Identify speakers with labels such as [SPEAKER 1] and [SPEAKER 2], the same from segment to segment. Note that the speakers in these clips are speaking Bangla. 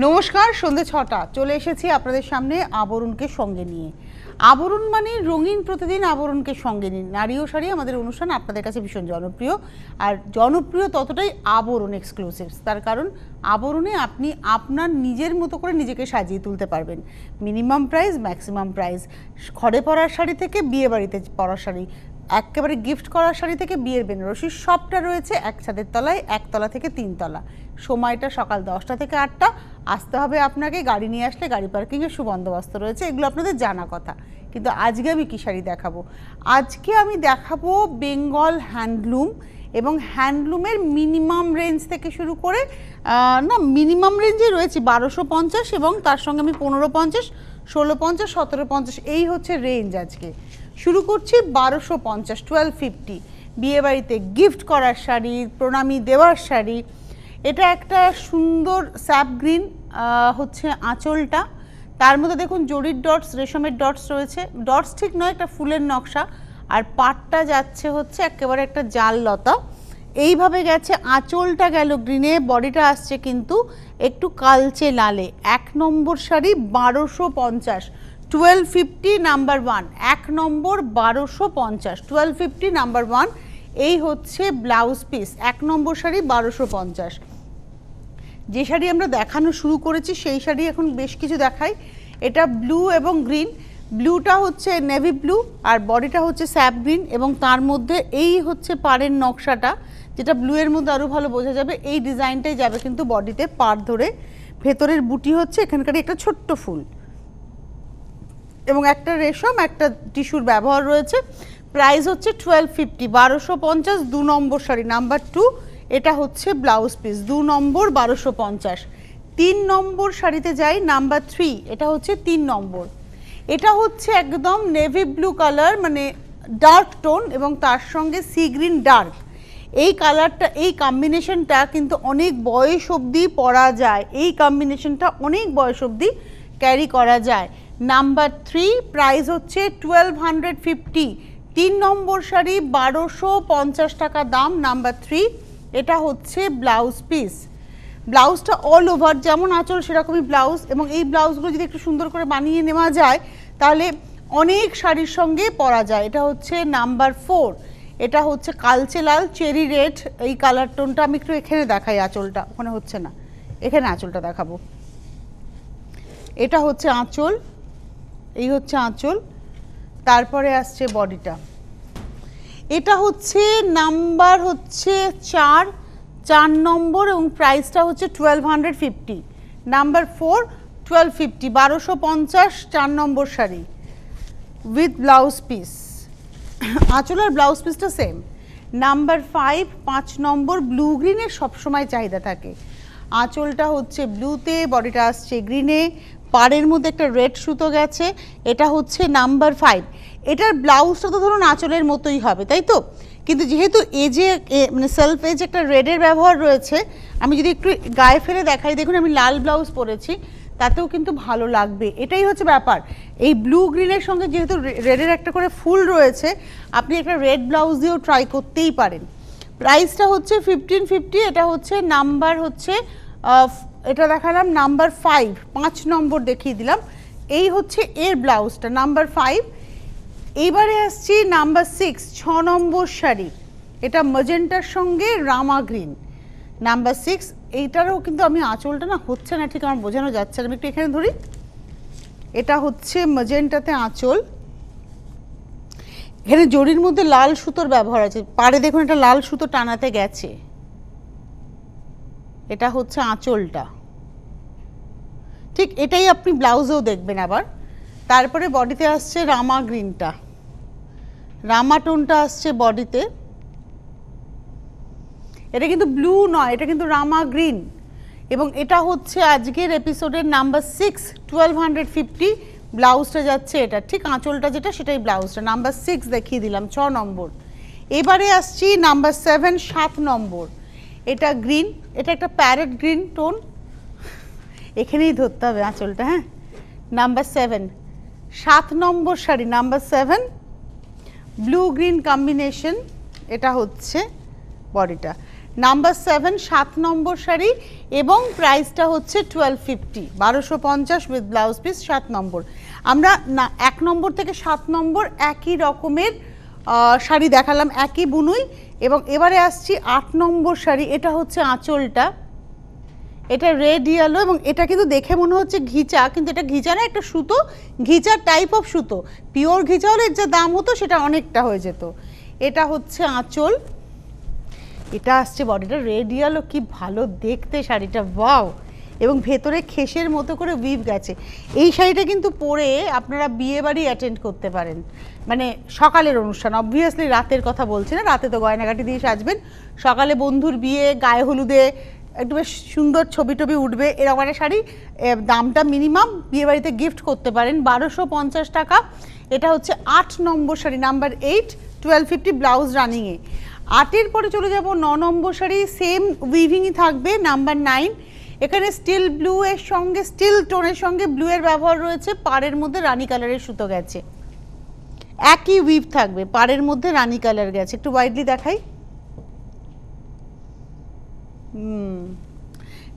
[SPEAKER 1] নমস্কার, সন্ধে ৬টা চলে এসেছি আপনাদের সামনে আবরণকে সঙ্গে নিয়ে। আবরণ মানে রঙিন প্রতিদিন আবরণকে সঙ্গে নিন। নারী ও শাড়ি আমাদের অনুষ্ঠান আপনাদের কাছে ভীষণ জনপ্রিয়, আর জনপ্রিয় ততটাই আবরণ এক্সক্লুসিভস। তার কারণ আবরণে আপনি আপনার নিজের মতো করে নিজেকে সাজিয়ে তুলতে পারবেন। মিনিমাম প্রাইস, ম্যাক্সিমাম প্রাইস, ঘরে পরার শাড়ি থেকে বিয়ে বাড়িতে পরার শাড়ি, একেবারে গিফট করার শাড়ি থেকে বিয়ের বেনারসি, সবটা রয়েছে এক ছাদের তলায়, একতলা থেকে 3 তলা। সময়টা সকাল 10টা থেকে 8টা। আসতে হবে আপনাকে, গাড়ি নিয়ে আসলে গাড়ি পার্কিংয়ের সুবন্দোবস্ত রয়েছে, এগুলো আপনাদের জানা কথা। কিন্তু আজকে আমি কী শাড়ি দেখাবো? আজকে আমি দেখাবো বেঙ্গল হ্যান্ডলুম, এবং হ্যান্ডলুমের মিনিমাম রেঞ্জ থেকে শুরু করে মিনিমাম রেঞ্জে রয়েছে 1250, এবং তার সঙ্গে আমি 1550, 1650, 1750, এই হচ্ছে রেঞ্জ। আজকে শুরু করছি 1250, 1250। বিয়েবাড়িতে গিফট করার শাড়ি, প্রণামী দেওয়ার শাড়ি। এটা একটা সুন্দর স্যাপ গ্রিন হচ্ছে আঁচলটা, তার মধ্যে দেখুন জরির ডটস, রেশমের ডটস রয়েছে, ডটস ঠিক নয়, একটা ফুলের নকশা। আর পাটটা যাচ্ছে হচ্ছে একেবারে একটা জাল লতা, এইভাবে গেছে। আঁচলটা গেল গ্রিনে, বডিটা আসছে কিন্তু একটু কালচে লালে। 1 নম্বর শাড়ি 1250, 1250 নাম্বার 1, 1 নম্বর 1250, 1250 নাম্বার 1। এই হচ্ছে ব্লাউজ পিস। 1 নম্বর শাড়ি 1250। যে শাড়ি আমরা দেখানো শুরু করেছি সেই শাড়ি এখন বেশ কিছু দেখাই। এটা ব্লু এবং গ্রিন, ব্লুটা হচ্ছে নেভি ব্লু আর বডিটা হচ্ছে স্যাপ গ্রিন, এবং তার মধ্যে এই হচ্ছে পাড়ের নকশাটা, যেটা ব্লু এর মধ্যে আরও ভালো বোঝা যাবে। এই ডিজাইনটাই যাবে কিন্তু বডিতে পাড় ধরে। ভেতরের বুটি হচ্ছে এখানকার একটা ছোট্ট ফুল, এবং একটা রেশম, একটা টিস্যুর ব্যবহার রয়েছে। প্রাইস হচ্ছে 1250, 1250, 2 নম্বর শাড়ি নাম্বার 2। এটা হচ্ছে ব্লাউজ পিস, 2 নম্বর 1250। 3 নম্বর শাড়িতে যাই, নাম্বার 3। এটা হচ্ছে 3 নম্বর। এটা হচ্ছে একদম নেভি ব্লু কালার, মানে ডার্ক টোন, এবং তার সঙ্গে সি গ্রিন ডার্ক। এই কালারটা, এই কম্বিনেশনটা কিন্তু অনেক বয়স অবধি পরা যায়, এই কম্বিনেশনটা অনেক বয়স অবধি ক্যারি করা যায়। নাম্বার 3, প্রাইস হচ্ছে 1250। 3 নম্বর শাড়ি 1250 টাকা দাম, নাম্বার 3। এটা হচ্ছে ব্লাউজ পিস। ব্লাউজটা অল ওভার যেমন আঁচল সেরকমই ব্লাউজ, এবং এই ব্লাউজগুলো যদি একটু সুন্দর করে বানিয়ে নেওয়া যায় তাহলে অনেক শাড়ির সঙ্গে পরা যায়। এটা হচ্ছে নাম্বার 4। এটা হচ্ছে কালচে লাল, চেরি রেড, এই কালার টোনটা। আমি একটু এখানে দেখাই আঁচলটা, ওখানে হচ্ছে না, এখানে আঁচলটা দেখাবো। এটা হচ্ছে আঁচল, এই হচ্ছে আঁচল, তারপরে আসছে বডিটা। এটা হচ্ছে নাম্বার হচ্ছে 4 নম্বর, এবং প্রাইসটা হচ্ছে 1250। Number 4, 1250, 1250, 4 number sari with blouse piece. আঁচল আর ব্লাউজ পিসটা সেম। নাম্বার 5, 5 নম্বর, ব্লু গ্রিনের সবসময় চাহিদা থাকে। আঁচলটা হচ্ছে ব্লুতে, বডিটা আসছে গ্রিনে, পাড়ের মধ্যে একটা রেড সুতো গেছে। এটা হচ্ছে নাম্বার 5। এটার ব্লাউজটা তো ধরুন আঁচলের মতোই হবে, তাই তো? কিন্তু যেহেতু এজে মানে সেলফ এজ একটা রেডের ব্যবহার রয়েছে, আমি যদি একটু গায়ে ফেলে দেখাই, দেখুন আমি লাল ব্লাউজ পরেছি, তাতেও কিন্তু ভালো লাগবে। এটাই হচ্ছে ব্যাপার। এই ব্লু গ্রিনের সঙ্গে যেহেতু রেডের একটা করে ফুল রয়েছে, আপনি একটা রেড ব্লাউজ দিয়েও ট্রাই করতেই পারেন। প্রাইসটা হচ্ছে 1550। এটা হচ্ছে নাম্বার হচ্ছে এটা দেখালাম নাম্বার 5, 5 নম্বর দেখিয়ে দিলাম। এই হচ্ছে এর ব্লাউজটা, নাম্বার 5। এইবারে আসছি নাম্বার 6, 6 নম্বর শাড়ি। এটা ম্যাজেন্টার সঙ্গে রামা গ্রিন, নাম্বার 6। এইটারও কিন্তু আমি আঁচলটা না হচ্ছে না ঠিক, আমার বোঝানো যাচ্ছে না, আমি একটু এখানে ধরি। এটা হচ্ছে ম্যাজেন্টাতে আঁচল, এখানে জরির মধ্যে লাল সুতোর ব্যবহার আছে, পাড়ে দেখুন এটা লাল সুতো টানাতে গেছে। এটা হচ্ছে আঁচলটা, ঠিক এটাই আপনি ব্লাউজেও দেখবেন আবার। তারপরে বডিতে আসছে রামা গ্রিনটা, রামা টোনটা আসছে বডিতে। এটা কিন্তু ব্লু নয়, এটা কিন্তু রামা গ্রিন, এবং এটা হচ্ছে আজকের এপিসোডের নাম্বার 6, 1250। ব্লাউজটা যাচ্ছে এটা, ঠিক আঁচলটা যেটা সেটাই ব্লাউজটা। নাম্বার 6 দেখিয়ে দিলাম, 6 নম্বর। এবারে আসছি নাম্বার 7, 7 নম্বর। এটা গ্রিন, এটা একটা প্যারেট গ্রিন টোন, এখানেই ধরতে হবে আঁচলটা। হ্যাঁ, নাম্বার 7, 7 নম্বর sari, number 7, blue green combination. এটা হচ্ছে বডিটা। নাম্বার 7 7 নম্বর শাড়ি এবং প্রাইসটা হচ্ছে 1250, 1250 উইথ ব্লাউজ পিস, 7 নম্বর। আমরা না 1 নম্বর থেকে 7 নম্বর একই রকমের শাড়ি দেখালাম, একই বুনুই। এবং এবারে আসছি 8 নম্বর শাড়ি। এটা হচ্ছে আঁচলটা, এটা রেড ইয়েলো এবং এটা কিন্তু দেখে মনে হচ্ছে ঘিচা, কিন্তু এটা ঘিচা না, একটা সুতো, ঘিচা টাইপ অফ সুতো। পিওর ঘিচা হলে যা দাম হতো সেটা অনেকটা হয়ে যেত। এটা হচ্ছে আঁচল, এটা আসছে বডিটা রেড ইয়েলো, কি ভালো দেখতে শাড়িটা, ওয়াও। এবং ভেতরে খেসের মতো করে উইভ গেছে। এই শাড়িটা কিন্তু পরে আপনারা বিয়ে বাড়ি অ্যাটেন্ড করতে পারেন, মানে সকালের অনুষ্ঠান, অবভিয়াসলি রাতের কথা বলছি না, রাতে তো গয়নাগাটি দিয়ে সাজবেন, সকালে বন্ধুর বিয়ে, গায়ে হলুদে একটু বেশ সুন্দর ছবি টবি উঠবে, এরকম একটা শাড়ি। দামটা মিনিমাম, বিয়ে বাড়িতে গিফট করতে পারেন, 1250 টাকা। এটা হচ্ছে 8 নম্বর শাড়ি, নাম্বার 8, 1250, ব্লাউজ রানিংয়ে। 8-এর পরে চলে যাব 9 নম্বর শাড়ি, সেম উইভিংই থাকবে, নাম্বার 9। এখানে স্টিল ব্লু এর সঙ্গে, স্টিল টোনের সঙ্গে ব্লু এর ব্যবহার রয়েছে, পাড়ের মধ্যে রানী কালারের সুতো গেছে, একই উইভ থাকবে, পাড়ের মধ্যে রানী কালার গেছে। একটু ওয়াইডলি দেখাই।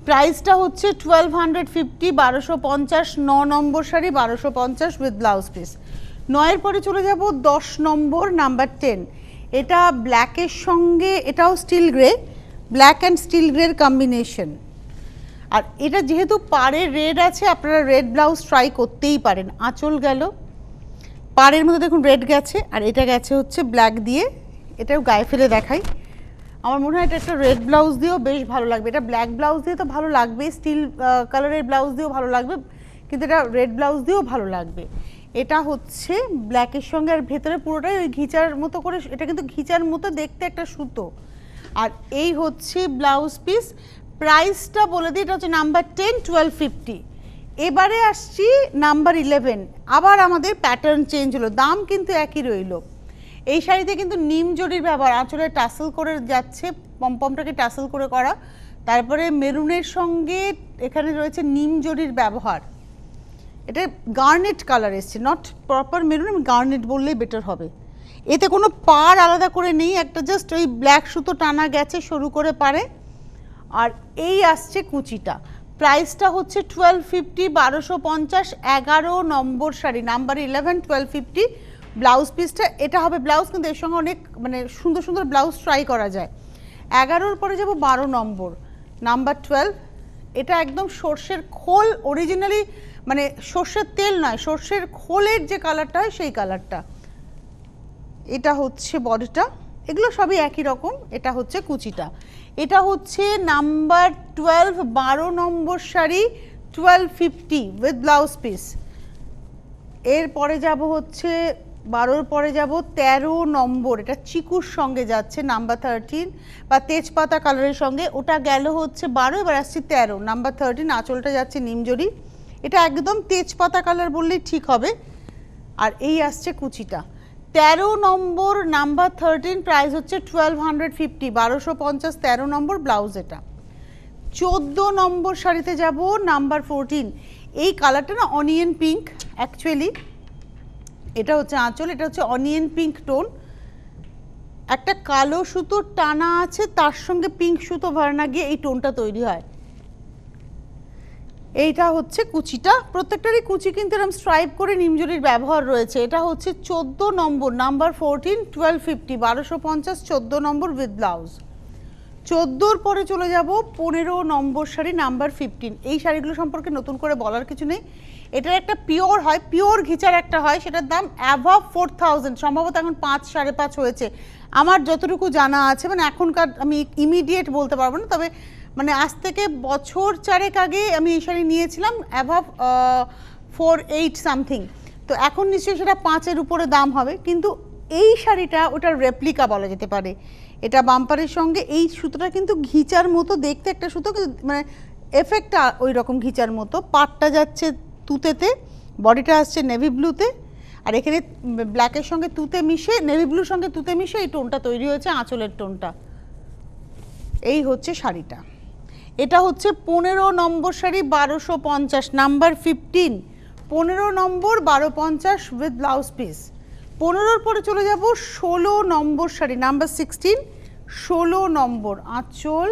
[SPEAKER 1] প্রাইসটা হচ্ছে 1250, 1250, 9 নম্বর শাড়ি, 1250 উইথ ব্লাউজ পিস। 9-এর পরে চলে যাব 10 নম্বর, নাম্বার 10। এটা ব্ল্যাকের সঙ্গে, এটাও steel grey, black and steel গ্রের কম্বিনেশন। আর এটা যেহেতু পাড়ে রেড আছে, আপনারা রেড ব্লাউজ ট্রাই করতেই পারেন। আঁচল গেল, পাড়ের মধ্যে দেখুন রেড গেছে, আর এটা গেছে হচ্ছে ব্ল্যাক দিয়ে। এটাও গায়ে ফেলে দেখাই, আমার মনে হয় এটা একটা রেড ব্লাউজ দিয়েও বেশ ভালো লাগবে। এটা ব্ল্যাক ব্লাউজ দিয়ে তো ভালো লাগবে, স্টিল কালারের ব্লাউজ দিয়েও ভালো লাগবে, কিন্তু এটা রেড ব্লাউজ দিয়েও ভালো লাগবে। এটা হচ্ছে ব্ল্যাকের সঙ্গে, আর ভেতরে পুরোটাই ওই ঘিচার মতো করে, এটা কিন্তু ঘিচার মতো দেখতে একটা সুতো। আর এই হচ্ছে ব্লাউজ পিস। প্রাইসটা বলে দিই, এটা হচ্ছে নাম্বার 10, 1250। এবারে আসছি নাম্বার 11। আবার আমাদের প্যাটার্ন চেঞ্জ হলো, দাম কিন্তু একই রইল। এই শাড়িতে কিন্তু নিম জরির ব্যবহার, আঁচলে টাসেল করে যাচ্ছে, পমপমটাকে টাসেল করে করা, তারপরে মেরুনের সঙ্গে এখানে রয়েছে নিম জরির ব্যবহার। এটা গার্নেট কালার এসছে, নট প্রপার মেরুন, গার্নেট বললেই বেটার হবে। এতে কোনো পাড় আলাদা করে নেই, একটা জাস্ট ওই ব্ল্যাক সুতো টানা গেছে সরু করে পারে। আর এই আসছে কুচিটা, প্রাইসটা হচ্ছে 1250, 1250, 11 নম্বর শাড়ি, নাম্বার 11, 1250। ব্লাউজ পিসটা এটা হবে ব্লাউজ, কিন্তু এর সঙ্গে অনেক মানে সুন্দর সুন্দর ব্লাউজ ট্রাই করা যায়। 11-র পরে যাব 12 নম্বর, নাম্বার 12। এটা একদম সর্ষের খোল, অরিজিনালি মানে সর্ষের তেল নয়, সর্ষের খোলের যে কালারটা হয় সেই কালারটা। এটা হচ্ছে বডিটা, এগুলো সবই একই রকম। এটা হচ্ছে কুচিটা, এটা হচ্ছে number 12, 12 number sari, 1250 with blouse piece. এরপরে যাব হচ্ছে 12-র পরে যাব 13 নম্বর, এটা চিকুর সঙ্গে যাচ্ছে, নাম্বার 13 বা তেজপাতা কালারের সঙ্গে, ওটা গেল হচ্ছে 12। এবার আসছি 13, নাম্বার 13, আঁচলটা যাচ্ছে নিমজরি, এটা একদম তেজপাতা কালার বললেই ঠিক হবে। আর এই আসছে কুচিটা। 13 নম্বর, নাম্বার 13, প্রাইস হচ্ছে 1250, 1250, 13 নম্বর ব্লাউজ। এটা 14 নম্বর শাড়িতে যাব, নাম্বার 14। এই কালারটা না অনিয়ন পিঙ্ক অ্যাকচুয়ালি, এটা হচ্ছে আঁচল, এটা হচ্ছে অনিয়ন পিঙ্ক টোন, একটা কালো সুতো টানা আছে, তার সঙ্গে পিঙ্ক সুতো ভরানা গিয়ে এই টোনটা তৈরি হয়। এইটা হচ্ছে কুচিটা, প্রত্যেকটারই কুচি কিন্তু এরকম স্ট্রাইপ করে নিমজরির ব্যবহার রয়েছে। এটা হচ্ছে 14 নম্বর, নাম্বার 14, 1250, 1250, 14 নম্বর উইথ ব্লাউজ। 14-র পরে চলে যাব 15 নম্বর শাড়ি, নাম্বার 15। এই শাড়িগুলো সম্পর্কে নতুন করে বলার কিছু নেই, এটার একটা পিওর হয়, পিওর ঘিচার একটা হয়, সেটার দাম অ্যাভাব 4000, সম্ভবত এখন 5, 5.5 হয়েছে আমার যতটুকু জানা আছে। মানে এখনকার আমি ইমিডিয়েট বলতে পারবো না, তবে মানে আজ থেকে বছর 4 আগে আমি এই শাড়ি নিয়েছিলাম, অ্যাভাব 48 সামথিং, তো এখন নিশ্চয়ই সেটা 5-এর উপরে দাম হবে। কিন্তু এই শাড়িটা ওটার রেপ্লিকা বলা যেতে পারে। এটা বাম্পারের সঙ্গে, এই সুতোটা কিন্তু ঘিচার মতো দেখতে একটা সুতো, কিন্তু মানে এফেক্টটা ওই রকম ঘিচার মতো। পাটটা যাচ্ছে তুতেতে, বডিটা আসছে নেভি ব্লুতে, আর এখানে ব্ল্যাকের সঙ্গে তুতে মিশে, নেভি ব্লুর সঙ্গে তুতে মিশে এই টোনটা তৈরি হয়েছে, আঁচলের টোনটা। এই হচ্ছে শাড়িটা। এটা হচ্ছে 15 নম্বর শাড়ি, 1250, নাম্বার 15, 15 নম্বর, 1250 উইথ ব্লাউজ পিস। 15-র পরে চলে যাব 16 নম্বর শাড়ি, নাম্বার 16, 16 নম্বর আঁচল।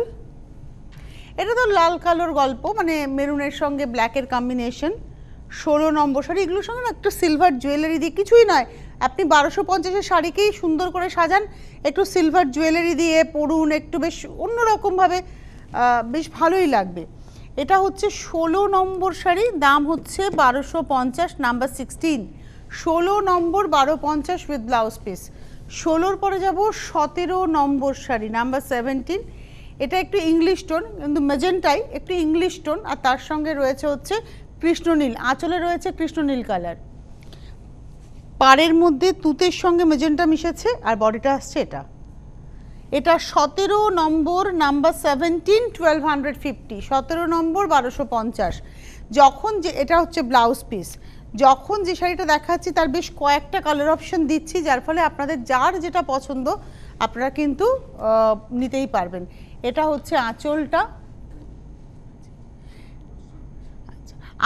[SPEAKER 1] এটা তো লাল কালোর গল্প, মানে মেরুনের সঙ্গে ব্ল্যাকের কম্বিনেশন। 16 নম্বর শাড়ি, এগুলোর সঙ্গে না একটু সিলভার জুয়েলারি দিয়ে, কিছুই নয়, আপনি 1250-এর শাড়িকেই সুন্দর করে সাজান, একটু সিলভার জুয়েলারি দিয়ে পরুন, একটু বেশ অন্যরকমভাবে বেশ ভালোই লাগবে। এটা হচ্ছে 16 নম্বর শাড়ি, দাম হচ্ছে 1250, নাম্বার 16। 16 নম্বর 1250 উইথ ব্লাউজ পিস। 16-র পরে যাব 17 নম্বর শাড়ি, নাম্বার 17। এটা একটু ইংলিশ টোন, কিন্তু মেজেন্টাই একটু ইংলিশ টোন, আর তার সঙ্গে রয়েছে হচ্ছে কৃষ্ণনীল, আঁচলে রয়েছে কৃষ্ণনীল কালার, পাড়ের মধ্যে তুতের সঙ্গে মেজেন্টা মিশেছে, আর বডিটা আসছে এটা। এটা 17 নম্বর, নাম্বার 17, 1250। 17 নম্বর 1250। যখন যে এটা হচ্ছে ব্লাউজ পিস, যখন যে শাড়িটা দেখাচ্ছি তার বেশ কয়েকটা কালার অপশন দিচ্ছি, যার ফলে আপনাদের যার যেটা পছন্দ আপনারা কিন্তু নিতেই পারবেন। এটা হচ্ছে আঁচলটা।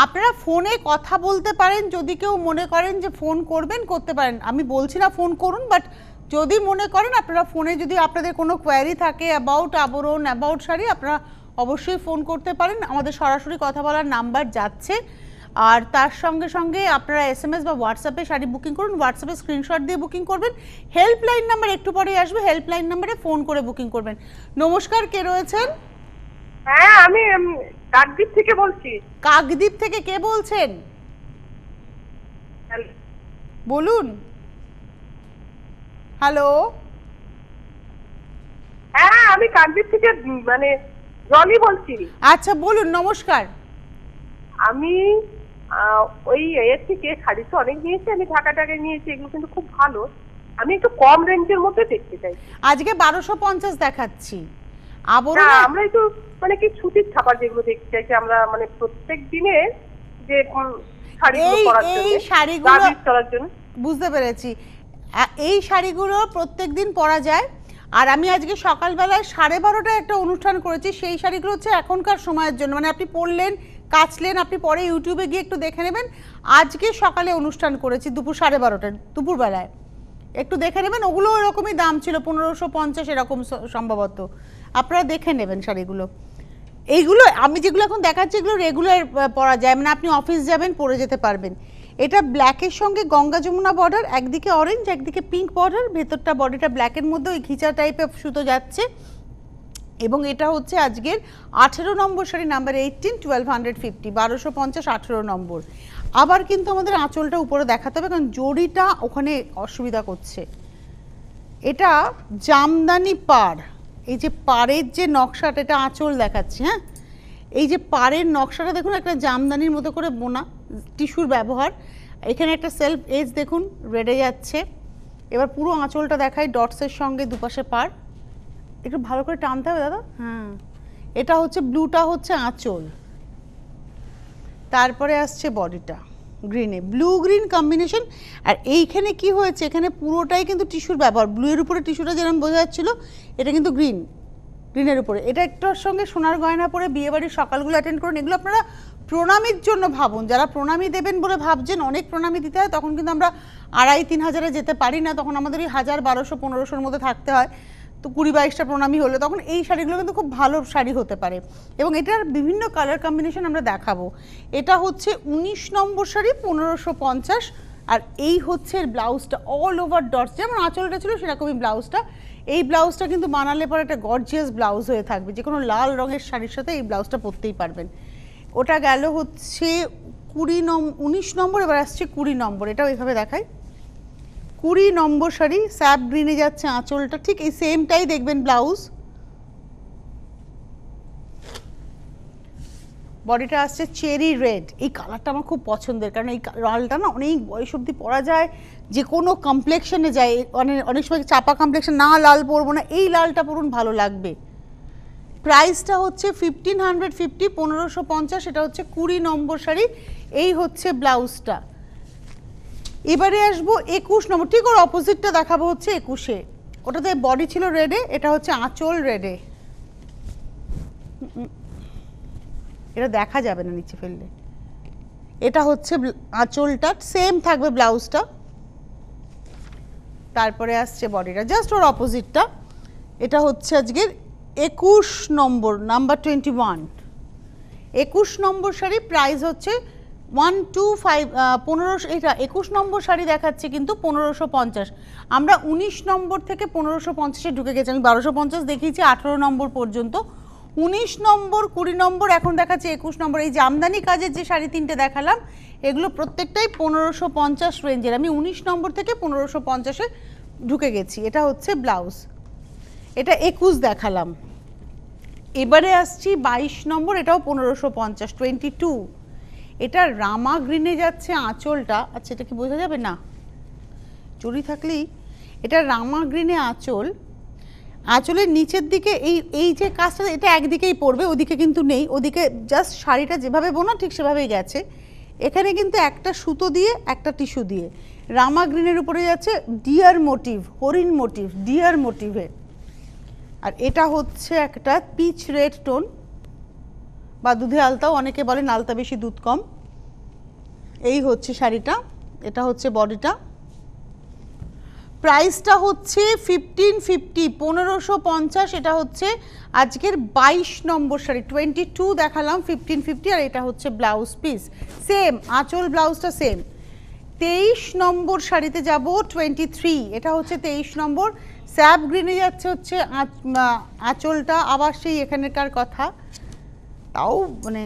[SPEAKER 1] আপনারা ফোনে কথা বলতে পারেন, যদি কেউ মনে করেন যে ফোন করবেন করতে পারেন, আমি বলছি না ফোন করুন, বাট যদি মনে করেন আপনারা ফোনে, যদি আপনাদের কোনো কোয়ারি থাকে অ্যাবাউট আবরণ, অ্যাবাউট শাড়ি, আপনারা অবশ্যই ফোন করতে পারেন, আমাদের সরাসরি কথা বলার নাম্বার যাচ্ছে। আর তার সঙ্গে সঙ্গে আপনারা SMS বা হোয়াটসঅ্যাপে শাড়ি বুকিং করুন, হোয়াটসঅ্যাপে স্ক্রিনশট দিয়ে বুকিং করবেন। হেল্পলাইন নাম্বার একটু পরেই আসবে, হেল্পলাইন নাম্বারে ফোন করে বুকিং করবেন। নমস্কার, কে রয়েছেন?
[SPEAKER 2] হ্যাঁ, আমি কাকদ্বীপ থেকে বলছি।
[SPEAKER 1] কাকদ্বীপ থেকে কে বলছেন? বলুন। হ্যালো।
[SPEAKER 2] হ্যাঁ, আমি কাকদ্বীপ থেকে মানে জলি বলছি।
[SPEAKER 1] আচ্ছা বলুন, নমস্কার।
[SPEAKER 2] আমি ওই এর থেকে শাড়ি তো অনেক নিয়েছি, আমি ঢাকা নিয়েছি, এগুলো কিন্তু খুব ভালো। আমি একটু কম রেঞ্জের মধ্যে দেখতে চাই।
[SPEAKER 1] আজকে 1250 দেখাচ্ছি।
[SPEAKER 2] না, আমরা একটু মানে কি সুতির ছাপা যেগুলো দেখতে চাইছি আমরা, মানে প্রত্যেক দিনে যে শাড়িগুলো পরার জন্য,
[SPEAKER 1] এই শাড়িগুলো
[SPEAKER 2] পরার জন্য।
[SPEAKER 1] বুঝতে পেরেছি, এই শাড়িগুলো প্রত্যেকদিন পরা যায়। আর আমি আজকে সকালবেলায় 12:30টায় একটা অনুষ্ঠান করেছি, সেই শাড়িগুলো হচ্ছে এখনকার সময়ের জন্য, মানে আপনি পরলেন, কাচলেন, আপনি পরে ইউটিউবে গিয়ে একটু দেখে নেবেন। আজকে সকালে অনুষ্ঠান করেছি দুপুর 12:30টায়, দুপুরবেলায় একটু দেখে নেবেন। ওগুলো এরকমই দাম ছিল, 1550 এরকম সম্ভবত, আপনারা দেখে নেবেন শাড়িগুলো। এইগুলো আমি যেগুলো এখন দেখাচ্ছি এগুলো রেগুলার পরা যায়, মানে আপনি অফিস যাবেন পরে যেতে পারবেন। এটা ব্ল্যাকের সঙ্গে গঙ্গা যমুনা বর্ডার, একদিকে অরেঞ্জ একদিকে পিঙ্ক বর্ডার, ভেতরটা বডিটা ব্ল্যাকের মধ্যে ওই ঘিচা টাইপের সুতো যাচ্ছে। এবং এটা হচ্ছে আজকের 18 নম্বর শাড়ি, নাম্বার 18, 1250, 1250, 18 নম্বর। আবার কিন্তু আমাদের আঁচলটা উপরে দেখাতে হবে, কারণ জড়িটা ওখানে অসুবিধা করছে। এটা জামদানি পাড়, এই যে পাড়ের যে নকশাটা, এটা আঁচল দেখাচ্ছি। হ্যাঁ, এই যে পাড়ের নকশাটা দেখুন, একটা জামদানির মতো করে বোনা, টিস্যুর ব্যবহার। এখানে একটা সেলফ এজ দেখুন রেডে যাচ্ছে। এবার পুরো আঁচলটা দেখাই, ডটসের সঙ্গে দুপাশে পাড়, একটু ভালো করে টানতে হবে দাদা। হ্যাঁ, এটা হচ্ছে ব্লুটা হচ্ছে আঁচল, তারপরে আসছে বডিটা গ্রিনে, ব্লু গ্রিন কম্বিনেশন। আর এইখানে কি হয়েছে, এখানে পুরোটাই কিন্তু টিস্যুর ব্যবহার, ব্লুয়ের উপরে টিস্যুটা যেরকম বোঝা যাচ্ছিল, এটা কিন্তু গ্রিনের উপরে। এটা একটার সঙ্গে সোনার গয়না পরে বিয়েবাড়ির সকালগুলো অ্যাটেন্ড করুন। এগুলো আপনারা প্রণামীর জন্য ভাবুন, যারা প্রণামী দেবেন বলে ভাবছেন, অনেক প্রণামী দিতে হয়, তখন কিন্তু আমরা 2500-3000 হাজারে যেতে পারি না, তখন আমাদের ওই 1000, 1200, 1500-র মধ্যে থাকতে হয়। তো 20-22টা প্রণামী হলে তখন এই শাড়িগুলো কিন্তু খুব ভালো শাড়ি হতে পারে। এবং এটার বিভিন্ন কালার কম্বিনেশন আমরা দেখাবো। এটা হচ্ছে 19 নম্বর শাড়ি, 1550। আর এই হচ্ছে ব্লাউজটা, অল ওভার ডটস, যেমন আঁচলটা ছিল সেরকমই ব্লাউজটা। এই ব্লাউজটা কিন্তু বানালে পরে একটা গর্জিয়াস ব্লাউজ হয়ে থাকবে, যে কোনো লাল রঙের শাড়ির সাথে এই ব্লাউজটা পরতেই পারবেন। ওটা গেল হচ্ছে 19 নম্বর। এবার আসছে 20 নম্বর, এটাও এইভাবে দেখাই। 20 নম্বর শাড়ি, স্যাপ গ্রিনে যাচ্ছে আঁচলটা, ঠিক এই সেমটাই দেখবেন ব্লাউজ। বডিটা আসছে চেরি রেড, এই কালারটা আমার খুব পছন্দের, কারণ এই লালটা না অনেক বয়স অবধি পরা যায়, যে কোনো কমপ্লেক্সনে যায়, অনেক সময় চাপা কমপ্লেক্সন, না লাল পরবো না, এই লালটা পরুন, ভালো লাগবে। প্রাইসটা হচ্ছে 1550, 1550। এটা হচ্ছে 20 নম্বর শাড়ি, এই হচ্ছে ব্লাউজটা। এবারে আসবো 21 নম্বর, ঠিক ওর অপোজিটটা দেখাবো হচ্ছে 21-এ। ওটাতে বডি ছিল রেডে, এটা হচ্ছে আঁচল রেডে। এটা দেখা যাবে না নিচে ফেললে। এটা হচ্ছে আঁচলটা, সেম থাকবে ব্লাউজটা, তারপরে আসছে বডিটা, জাস্ট ওর অপোজিটটা। এটা হচ্ছে আজকের 21 নম্বর, নাম্বার 21, 21 নম্বর শাড়ি। প্রাইস হচ্ছে 125, 1500। এটা 21 নম্বর শাড়ি দেখাচ্ছে কিন্তু 1550। আমরা 19 নম্বর থেকে 1550-এ ঢুকে গেছি। আমি 1250 দেখিয়েছি 18 নম্বর পর্যন্ত। 19 নম্বর, 20 নম্বর, এখন দেখাচ্ছে 21 নম্বর। এই জামদানি কাজের যে শাড়ি তিনটে দেখালাম এগুলো প্রত্যেকটাই 1550 রেঞ্জের। আমি 19 নম্বর থেকে 1550-এ ঢুকে গেছি। এটা হচ্ছে ব্লাউজ, এটা 21 দেখালাম। এবারে আসছি 22 নম্বর, এটাও 1550, 22। এটা রামা গ্রিনে যাচ্ছে আঁচলটা। আচ্ছা, এটা কি বোঝা যাবে না, চুড়ি থাকলেই। এটা রামা গ্রিনে আঁচল, আঁচলের নিচের দিকে এই যে কাজটা, এটা একদিকেই পড়বে, ওদিকে কিন্তু নেই। ওদিকে জাস্ট শাড়িটা যেভাবে বোনা ঠিক সেভাবেই গেছে। এখানে কিন্তু একটা সুতো দিয়ে একটা টিস্যু দিয়ে রামা গ্রিনের উপরে যাচ্ছে ডিয়ার মোটিভ, হরিণ মোটিভ, ডিয়ার মোটিভে। আর এটা হচ্ছে একটা পিচ রেড টোন বা দুধে আলতাও অনেকে বলেন, আলতা বেশি দুধ কম। এই হচ্ছে শাড়িটা, এটা হচ্ছে বডিটা। প্রাইসটা হচ্ছে 1550, 1550। এটা হচ্ছে আজকের 22 নম্বর শাড়ি। 22 দেখালাম, 1550। আর এটা হচ্ছে ব্লাউজ পিস, সেম আঁচল, ব্লাউজটা সেম। 23 নম্বর শাড়িতে যাব, 23। এটা হচ্ছে 23 নম্বর। স্যাপ গ্রিনে যাচ্ছে হচ্ছে আঁচলটা, আবার সেই এখানকার কথা, তাও মানে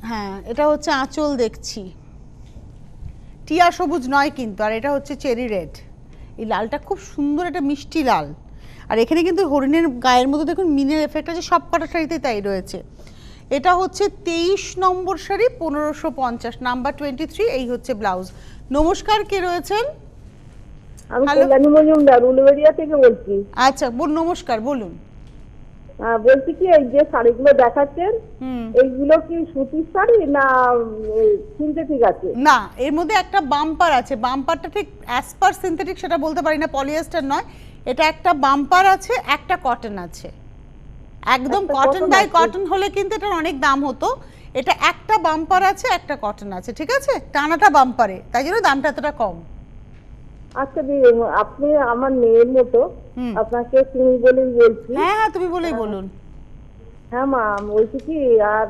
[SPEAKER 1] হ্যাঁ, এটা হচ্ছে আঁচল দেখছি, টিয়া সবুজ নয় কিন্তু। আর এটা হচ্ছে চেরি রেড। এই লালটা খুব সুন্দর, এটা মিষ্টি লাল। আর এখানে কিন্তু হরিণের গায়ের মধ্যে দেখুন মিনের এফেক্ট আছে, সব কটা শাড়িতেই তাই রয়েছে। এটা হচ্ছে 23 নম্বর শাড়ি, 1550, নাম্বার 23। এই হচ্ছে ব্লাউজ। নমস্কার, কে রয়েছেন?
[SPEAKER 3] আমি কল্যাণী মজুমদার উলুবেড়িয়া থেকে বলছি।
[SPEAKER 1] আচ্ছা, নমস্কার, বলুন।
[SPEAKER 3] বলছি কি, এই যে শাড়িগুলো দেখাচ্ছেন এইগুলো কি সুতির শাড়ি না সিনথেটিক আছে?
[SPEAKER 1] না, এর মধ্যে একটা বাম্পার আছে। বাম্পারটা ঠিক অ্যাজ পার সিনথেটিক সেটা বলতে পারি না, পলিয়েস্টার নয়। এটা একটা বাম্পার আছে, একটা কটন আছে। একদম কটন বাই কটন হলে কিন্তু এটার অনেক দাম হতো। এটা একটা বাম্পার আছে, একটা কটন আছে, ঠিক আছে? টানাটা বাম্পারে, তাই জন্য দামটা এতটা কম।
[SPEAKER 3] আচ্ছা, আপনি আমার মেয়ের মতো, আপনাকে তুমি বলেই বলছি।
[SPEAKER 1] হ্যাঁ হ্যাঁ, তুমি বলেই বলুন।
[SPEAKER 3] হ্যাঁ মা, বলছি কি, আর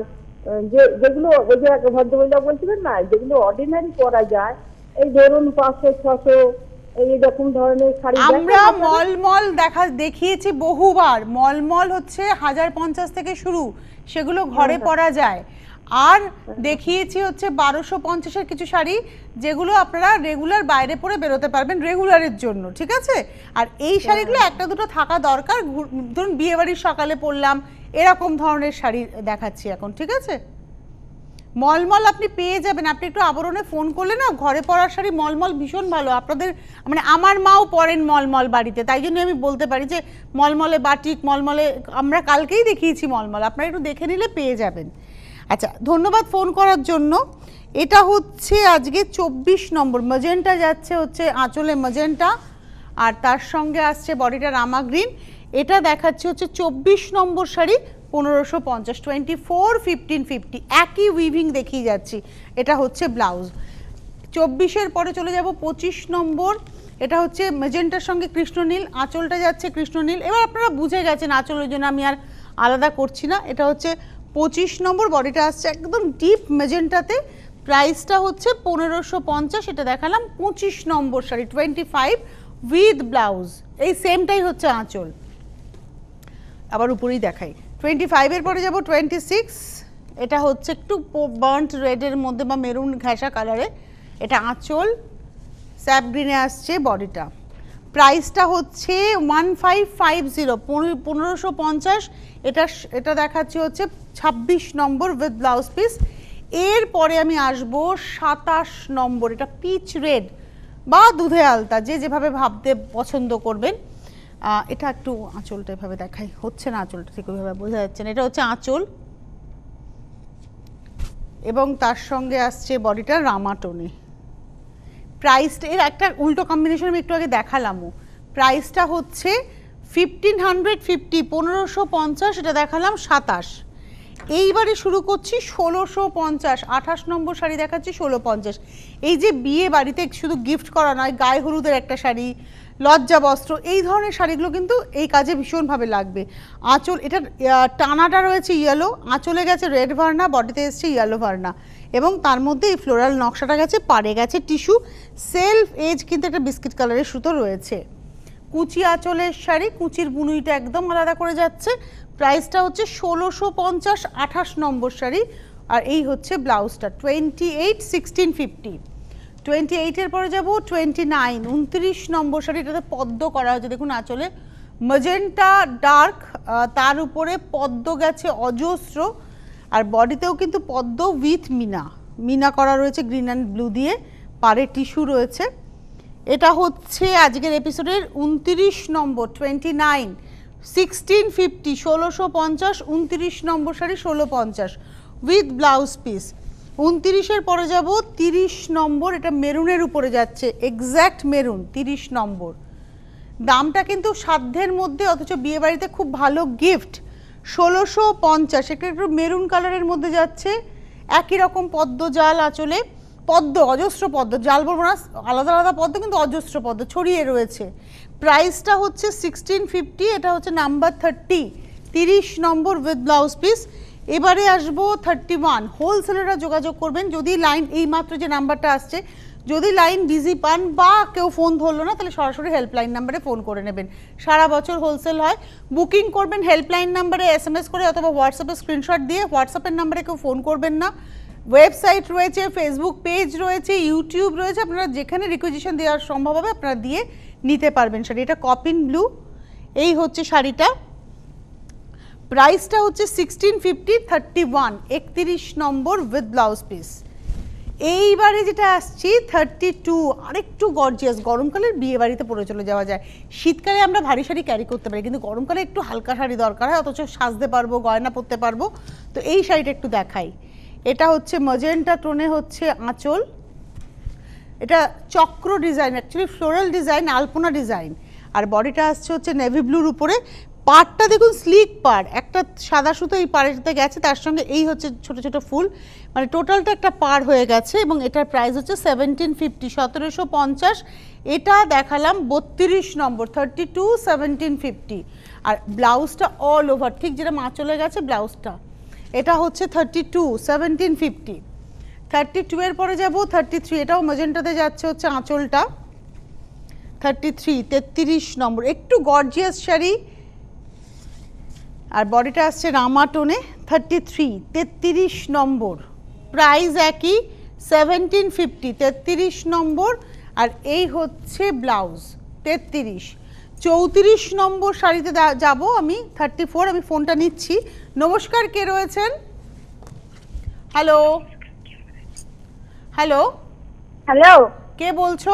[SPEAKER 3] যেগুলো ওই যে ভদ্রমহিলা বলছিলেন না, যেগুলো অর্ডিনারি পরা যায়, এই ধরুন 500-600 এইরকম ধরনের শাড়ি
[SPEAKER 1] আমরা মলমল দেখিয়েছি বহুবার। মলমল হচ্ছে 1050 থেকে শুরু, সেগুলো ঘরে পরা যায়। আর দেখিয়েছি হচ্ছে 1250-এর কিছু শাড়ি, যেগুলো আপনারা রেগুলার বাইরে পরে বেরোতে পারবেন, রেগুলারের জন্য, ঠিক আছে? আর এই শাড়িগুলো একটা দুটো থাকা দরকার, ধরুন বিয়েবাড়ির সকালে পরলাম, এরকম ধরনের শাড়ি দেখাচ্ছি এখন, ঠিক আছে? মলমল আপনি পেয়ে যাবেন। আপনি একটু আবরণে ফোন করলে না, ঘরে পরার শাড়ি মলমল ভীষণ ভালো। আপনাদের মানে আমার মাও পরেন মলমল বাড়িতে, তাই জন্য আমি বলতে পারি যে মলমলে বাটিক, মলমলে আমরা কালকেই দেখিয়েছি মলমল, আপনারা একটু দেখে নিলে পেয়ে যাবেন। আচ্ছা, ধন্যবাদ ফোন করার জন্য। এটা হচ্ছে আজকে 24 নম্বর, ম্যাজেন্টা যাচ্ছে হচ্ছে আঁচলে ম্যাজেন্টা, আর তার সঙ্গে আসছে বডিটা রামা গ্রিন। এটা দেখাচ্ছে হচ্ছে 24 নম্বর শাড়ি, 1550, 24, 1550, একই উইভিং দেখিয়ে যাচ্ছি। এটা হচ্ছে ব্লাউজ। 24-এর পরে চলে যাব 25 নম্বর। এটা হচ্ছে ম্যাজেন্টার সঙ্গে কৃষ্ণনীল, আঁচলটা যাচ্ছে কৃষ্ণনীল। এবার আপনারা বুঝে গেছেন আঁচলের জন্য আমি আর আলাদা করছি না। এটা হচ্ছে 25 নম্বর, বডিটা আসছে একদম ডিপ ম্যাজেন্টাতে। প্রাইসটা হচ্ছে 1550। এটা দেখালাম 25 নম্বর শাড়ি, 25 উইথ ব্লাউজ। এই সেমটাই হচ্ছে আঁচল। আবার উপরেই দেখাই। 25-এর পরে যাব 26। এটা হচ্ছে একটু বার্ন্ট রেডের মধ্যে বা মেরুন ঘেঁষা কালারে। এটা আঁচল, স্যাপ গ্রিনে আসছে বডিটা। প্রাইসটা হচ্ছে 1550, 1550। এটা দেখাচ্ছি হচ্ছে 26 নম্বর উইথ ব্লাউজ পিস। এরপরে আমি আসবো 27 নম্বর। এটা পিচ রেড বা দুধে আলতা, যে যেভাবে ভাবতে পছন্দ করবেন। এটা একটু আঁচলটা এভাবে দেখাই, হচ্ছে না আঁচলটা ঠিক ওইভাবে বোঝা যাচ্ছে না। এটা হচ্ছে আঁচল এবং তার সঙ্গে আসছে বডিটা রামাটোনে। প্রাইসটা এর একটা উল্টো কম্বিনেশন আমি একটু আগে দেখালামও। প্রাইসটা হচ্ছে 1550, 1550। এটা দেখালাম 27। এইবারে শুরু করছি 1650, 28 নম্বর শাড়ি দেখাচ্ছি 1650। এই যে বিয়ে বাড়িতে শুধু গিফট করা নয়, গায়ে হলুদের একটা শাড়ি, লজ্জা বস্ত্র, এই ধরনের শাড়িগুলো কিন্তু এই কাজে ভীষণভাবে লাগবে। আঁচল, এটা টানাটা রয়েছে ইয়েলো, আঁচলে গেছে রেড ভার্না, বডিতে এসছে ইয়েলো ভার্না, এবং তার মধ্যে এই ফ্লোরাল নকশাটা গেছে, পাড়ে গেছে টিস্যু, সেলফ এজ কিন্তু একটা বিস্কিট কালারের সুতো রয়েছে। কুচি আঁচলের শাড়ি, কুচির বুনুইটা একদম আলাদা করে যাচ্ছে। প্রাইসটা হচ্ছে 1650, 28 নম্বর শাড়ি। আর এই হচ্ছে ব্লাউজটা 28, 1650। 28-এর পরে যাব 29, 29 নম্বর শাড়ি। এটাতে পদ্ম করা হয়েছে, দেখুন আঁচলে ম্যাজেন্টা ডার্ক, তার উপরে পদ্ম গেছে অজস্র, আর বডিতেও কিন্তু পদ্ম উইথ মিনা করা রয়েছে গ্রিন অ্যান্ড ব্লু দিয়ে, পাড়ে টিস্যু রয়েছে। এটা হচ্ছে আজকের এপিসোডের 29 নম্বর 29, 1650, 1650, 29 নম্বর শাড়ি 1650 উইথ ব্লাউজ পিস। 29-এর পরে যাব 30 নম্বর, এটা মেরুনের উপরে যাচ্ছে, এক্স্যাক্ট মেরুন, 30 নম্বর। দামটা কিন্তু সাধ্যের মধ্যে, অথচ বিয়েবাড়িতে খুব ভালো গিফট। 1650, এটা একটু মেরুন কালারের মধ্যে যাচ্ছে, একই রকম পদ্ম জাল আঁচলে, পদ্ম অজস্র পদ্ম, জাল বলবো না, আলাদা আলাদা পদ্ম কিন্তু অজস্র পদ্ম ছড়িয়ে রয়েছে। প্রাইসটা হচ্ছে 1650, এটা হচ্ছে number 30, 30 number with blouse piece. এবারে আসবো 31। হোলসেলাররা যোগাযোগ করবেন, যদি লাইন এইমাত্র যে নাম্বারটা আসছে, যদি লাইন বিজি পান বা কেউ ফোন ধরলো না, তাহলে সরাসরি হেল্পলাইন নাম্বারে ফোন করে নেবেন। সারা বছর হোলসেল হয়। বুকিং করবেন হেল্পলাইন নাম্বারে SMS করে অথবা হোয়াটসঅ্যাপে স্ক্রিনশট দিয়ে, হোয়াটসঅ্যাপের নাম্বারে কেউ ফোন করবেন না। ওয়েবসাইট রয়েছে, ফেসবুক পেজ রয়েছে, ইউটিউব রয়েছে, আপনারা যেখানে রিকুইজিশন দেওয়ার সম্ভব হবে আপনারা দিয়ে নিতে পারবেন শাড়ি। এটা কপিন ব্লু, এই হচ্ছে শাড়িটা। প্রাইসটা হচ্ছে 1650, 31, 31 নম্বর উইথ ব্লাউজ পিস। এইবারে যেটা আসছি 32, আরেকটু গর্জিয়াস, গরমকালের বিয়ে বাড়িতে পরে চলে যাওয়া যায়। শীতকালে আমরা ভারী শাড়ি ক্যারি করতে পারি, কিন্তু গরমকালে একটু হালকা শাড়ি দরকার হয়, অথচ সাজতে পারবো, গয়না পরতে পারবো। তো এই শাড়িটা একটু দেখাই। এটা হচ্ছে ম্যাজেন্টা টোনে হচ্ছে আঁচল, এটা চক্র ডিজাইন, অ্যাকচুয়ালি ফ্লোরাল ডিজাইন, আলপনা ডিজাইন, আর বডিটা আসছে হচ্ছে নেভি ব্লুর উপরে। পাড়টা দেখুন স্লিক পাড়, একটা সাদা সুতো এই পাড়েতে গেছে, তার সঙ্গে এই হচ্ছে ছোট ছোট ফুল, মানে টোটালটা একটা পাড় হয়ে গেছে। এবং এটার প্রাইস হচ্ছে 1750, 1750। এটা দেখালাম 32 নম্বর 32, 1750। আর ব্লাউজটা অল ওভার ঠিক যেটা চলে গেছে ব্লাউজটা, এটা হচ্ছে 32, 1750। 32-এর পরে যাব 33, এটাও ম্যাজেন্টাতে যাচ্ছে হচ্ছে আঁচলটা। 33, 33 নম্বর, একটু গর্জিয়াস শাড়ি, আর বডিটা আসছে রামা টোনে। 33, 33 নম্বর, প্রাইস একই 1750, 33 নম্বর। আর এই হচ্ছে ব্লাউজ 33। 34 নম্বর শাড়িতে যাব আমি, 34। আমি ফোনটা নিচ্ছি। নমস্কার, কে রয়েছেন? হ্যালো হ্যালো
[SPEAKER 3] হ্যালো,
[SPEAKER 1] কে বলছো?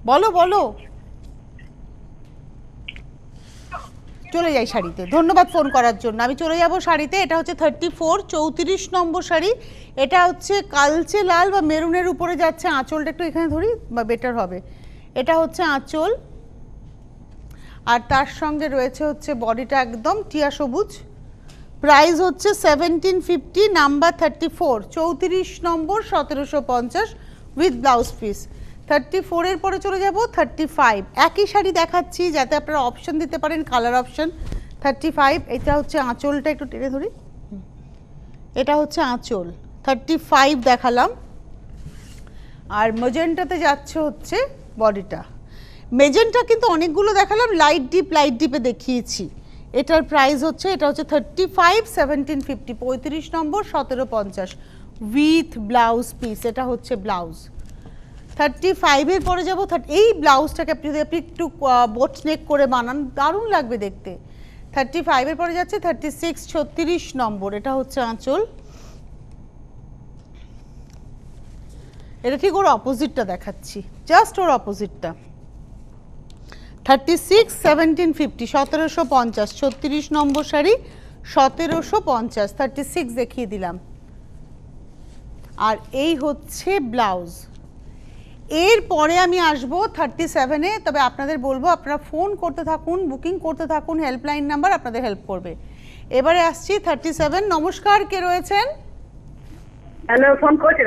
[SPEAKER 1] বলো বলো। চলে যাই শাড়িতে, ধন্যবাদ ফোন করার জন্য। আমি চলে যাব শাড়িতে। এটা হচ্ছে 34, 34 নম্বর শাড়ি। এটা হচ্ছে কালচে লাল বা মেরুনের উপরে যাচ্ছে, আঁচলটা একটু এখানে ধরি বা বেটার হবে। এটা হচ্ছে আঁচল, আর তার সঙ্গে রয়েছে হচ্ছে বডিটা একদম টিয়া সবুজ। প্রাইস হচ্ছে 1750, নাম্বার 34, 34 নম্বর, 1750 উইথ ব্লাউজ পিস। 34-এর পরে চলে যাব 35। একই শাড়ি দেখাচ্ছি যাতে আপনারা অপশন দিতে পারেন, কালার অপশন। 35, এটা হচ্ছে আঁচলটা, একটু টেনে ধরি, এটা হচ্ছে আঁচল। 35 দেখালাম। আর ম্যাজেন্টাতে যাচ্ছে হচ্ছে বডিটা। মেজেন্টা কিন্তু অনেকগুলো দেখালাম, লাইট ডিপে দেখিয়েছি। এটার প্রাইস হচ্ছে, এটা হচ্ছে 35, 1750, 35 নম্বর, 1750 উইথ ব্লাউজ পিস। এটা হচ্ছে ব্লাউজ। 35-এর পরে যাবো, এই ব্লাউজটাকে আপনি যদি একটু বোট নেক করে বানান, দারুণ লাগবে দেখতে। 35-এর পরে যাচ্ছে 36, 36 নম্বর, এটা হচ্ছে আঁচল। এটা ঠিক ওর অপোজিটটা দেখাচ্ছি, জাস্ট ওর অপোজিটটা। 36, 1750, 1750, 36 নম্বর শাড়ি, 1750, 36 দেখিয়ে দিলাম। আর এই হচ্ছে ব্লাউজ। এরপরে আমি আসবো 37-এ। তবে আপনাদের বলবো আপনারা ফোন করতে থাকুন, বুকিং করতে থাকুন, হেল্পলাইন নাম্বার আপনাদের হেল্প করবে। এবারে আসছি 37। নমস্কার, কে রয়েছেন?
[SPEAKER 3] হ্যালো, ফোন করছে।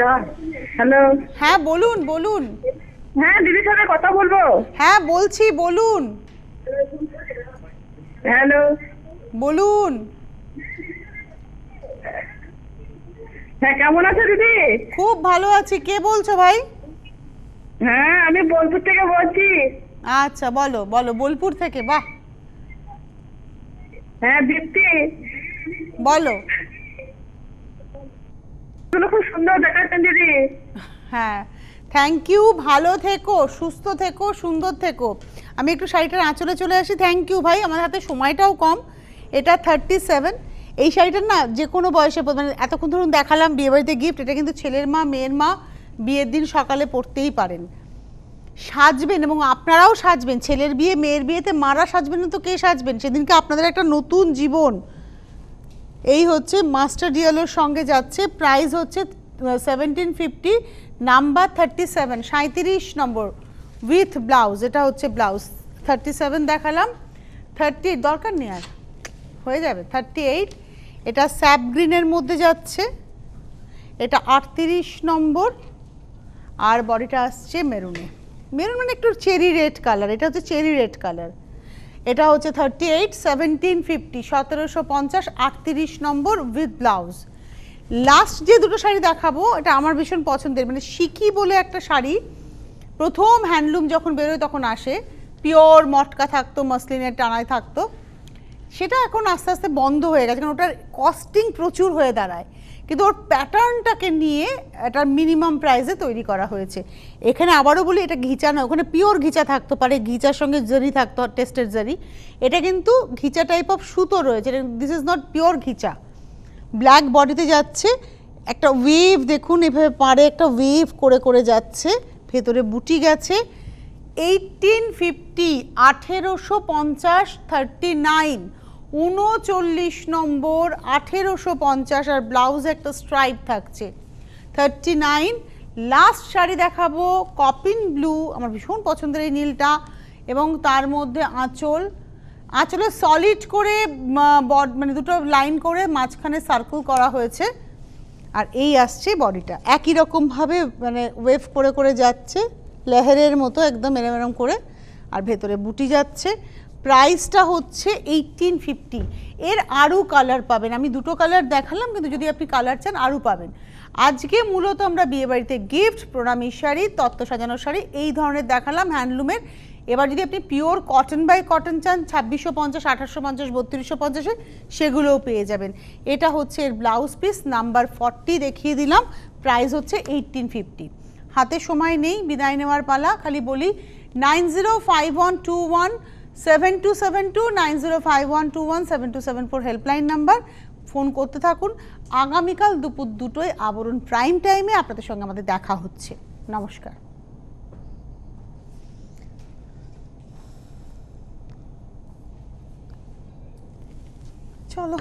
[SPEAKER 3] হ্যালো,
[SPEAKER 1] হ্যাঁ বলুন বলুন।
[SPEAKER 3] হ্যাঁ দিদির সাথে কথা বলবো।
[SPEAKER 1] হ্যাঁ বলছি, বলুন
[SPEAKER 3] হ্যালো,
[SPEAKER 1] বলুন।
[SPEAKER 3] হ্যাঁ কেমন আছো দিদি?
[SPEAKER 1] খুব ভালো আছি। কে বলছো ভাই?
[SPEAKER 3] হ্যাঁ আমি বোলপুর থেকে বলছি।
[SPEAKER 1] আচ্ছা বলো বলো, বোলপুর থেকে, বাহ।
[SPEAKER 3] হ্যাঁ দীপ্তি,
[SPEAKER 1] বলো।
[SPEAKER 3] এগুলো খুব সুন্দর দেখাচ্ছেন দিদি।
[SPEAKER 1] হ্যাঁ থ্যাংক ইউ, ভালো থেকো, সুস্থ থেকো, সুন্দর থেকো। আমি একটু শাড়িটার আঁচলে চলে আসি। থ্যাংক ইউ ভাই, আমার হাতে সময়টাও কম। এটা 37। এই শাড়িটার না যে কোনো বয়সে মানে এতক্ষণ ধরুন দেখালাম বিয়েবাড়িতে গিফট, এটা কিন্তু ছেলের মা মেয়ের মা বিয়ের দিন সকালে পরতেই পারেন। সাজবেন এবং আপনারাও সাজবেন, ছেলের বিয়ে মেয়ের বিয়েতে মারা সাজবেন না তো কে সাজবেন? সেদিনকে আপনাদের একটা নতুন জীবন। এই হচ্ছে মাস্টার ডিয়ালোর সঙ্গে যাচ্ছে, প্রাইস হচ্ছে 1750, নাম্বার 37, 37 নম্বর উইথ ব্লাউজ। এটা হচ্ছে ব্লাউজ। 37 দেখালাম, 30 দরকার নেই আর, হয়ে যাবে 38। এটা স্যাপ গ্রিনের মধ্যে যাচ্ছে, এটা 38 নম্বর। আর বডিটা আসছে মেরুনে, মেরুন মানে একটু চেরি রেড কালার, এটা হচ্ছে চেরি রেড কালার। এটা হচ্ছে 38, 1750, 1750, 38 নম্বর উইথ ব্লাউজ। লাস্ট যে দুটো শাড়ি দেখাবো এটা আমার ভীষণ পছন্দের, মানে শিকি বলে একটা শাড়ি, প্রথম হ্যান্ডলুম যখন বেরোয় তখন আসে, পিওর মটকা থাকতো, মসলিনের টানায় থাকতো, সেটা এখন আস্তে আস্তে বন্ধ হয়ে গেছে কারণ ওটার কস্টিং প্রচুর হয়ে দাঁড়ায়, কিন্তু ওর প্যাটার্নটাকে নিয়ে এটা মিনিমাম প্রাইসে তৈরি করা হয়েছে। এখানে আবারও বলি এটা ঘিচা নয়, ওখানে পিওর ঘিচা থাকতে পারে, ঘিচার সঙ্গে জারি থাকতো, টেস্টের জারি। এটা কিন্তু ঘিচা টাইপ অফ সুতো রয়েছে, this is not pure ghicha. Black বডিতে যাচ্ছে, একটা ওয়েভ দেখুন, এভাবে পাড়ে একটা ওয়েভ করে করে যাচ্ছে, ভেতরে বুটি গেছে। 1850, 1850, 39, 39 নম্বর, 1850। আর ব্লাউজ একটা স্ট্রাইপ থাকছে 39। লাস্ট শাড়ি দেখাবো কপিন ব্লু, আমার ভীষণ পছন্দের এই নীলটা, এবং তার মধ্যে আঁচল, আঁচলে সলিড করে মানে দুটো লাইন করে মাঝখানে সার্কেল করা হয়েছে। আর এই আসছে বডিটা একই রকমভাবে মানে ওয়েভ করে করে যাচ্ছে, লেহেরের মতো একদম এরম এরম করে, আর ভেতরে বুটি যাচ্ছে। প্রাইসটা হচ্ছে 1850। এর আরও কালার পাবেন, আমি দুটো কালার দেখালাম, কিন্তু যদি আপনি কালার চান আরও পাবেন। আজকে মূলত আমরা বিয়েবাড়িতে গিফট, প্রণামী শাড়ি, তত্ত্ব সাজানো শাড়ি এই ধরনের দেখালাম হ্যান্ডলুমের। এবার যদি আপনি পিওর কটন বাই কটন চান 2650, 1850, 3250, সেগুলোও পেয়ে যাবেন। এটা হচ্ছে এর ব্লাউজ পিস, নাম্বার 40 দেখিয়ে দিলাম, প্রাইস হচ্ছে 1850। হাতে সময় নেই, বিদায় নেওয়ার পালা। খালি বলি 9051217272, 9051217274 হেল্পলাইন নাম্বার, ফোন করতে থাকুন। আগামীকাল দুপুর 2টোয় আবরণ প্রাইম টাইমে আপনাদের সঙ্গে আমাদের দেখা হচ্ছে। নমস্কার। চলো।